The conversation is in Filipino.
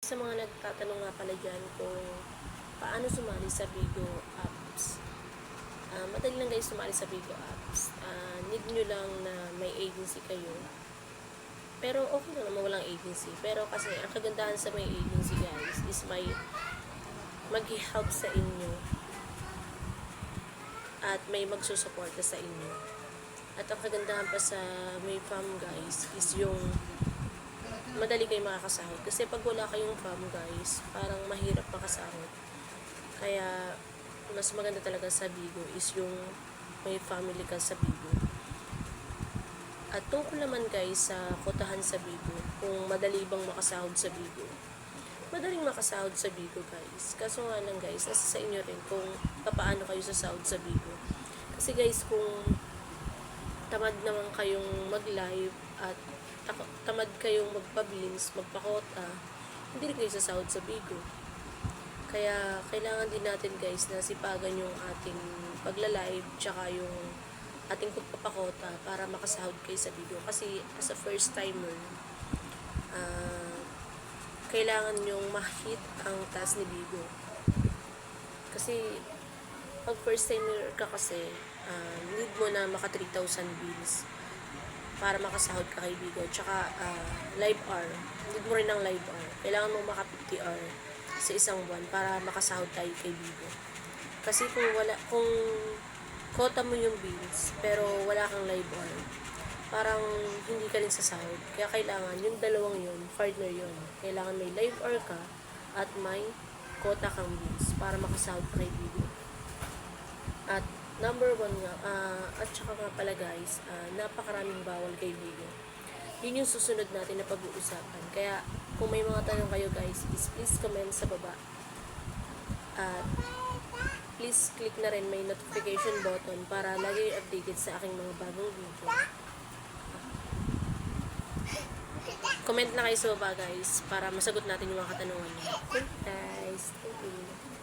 Sa mga nagtatanong nga pala dyan kung paano sumali sa Bigo apps. Madali lang guys sumali sa Bigo apps. Need nyo lang na may agency kayo. Pero okay lang naman walang agency. Pero kasi ang kagandahan sa may agency guys is may mag-help sa inyo at may magsusuporta sa inyo. At ang kagandahan pa sa may farm guys is yung madali kayo makakasahod. Kasi pag wala kayong farm guys, parang mahirap makasahod. Kaya mas maganda talaga sa Bigo is yung may family ka sa Bigo. At tungkol naman guys sa kotahan sa Bigo, kung madali bang makasahod sa Bigo. Madaling makasahod sa Bigo guys. Kaso nga lang guys, nasa sa inyo rin kung paano kayo sasahod sa Bigo. Kasi guys, kung tamad naman kayong mag-live at tamad kayong magpa-beans, magpa-kota, hindi rin kayo sasahod sa Bigo. Kaya kailangan din natin guys na sipagan yung ating pagla-live tsaka yung ating pagpapakota para makasahod kayo sa Bigo. Kasi as a first timer, kailangan yung ma-hit ang task ni Bigo. Kasi pag first timer ka kasi, need mo na maka 3,000 bills para makasahod ka kay Bigo. Tsaka live hour, need mo rin ng live hour. Kailangan mo maka 50 hour sa isang buwan para makasahod tayo kay Bigo. Kasi kung quota mo yung bills pero wala kang live hour, parang hindi ka rin sasahod. Kaya kailangan yung dalawang yun, partner yun. Kailangan may live hour ka at may quota kang bills para makasahod ka kay Bigo. At number 1 nga, at saka nga pala guys, napakaraming bawal kay Bigo. Yun yung susunod natin na pag-uusapan. Kaya kung may mga tanong kayo guys, please comment sa baba. At please click na rin may notification button para lagi updated sa aking mga bagong video. Comment na kayo sa baba guys para masagot natin yung mga katanungan niyo. Okay guys, thank you.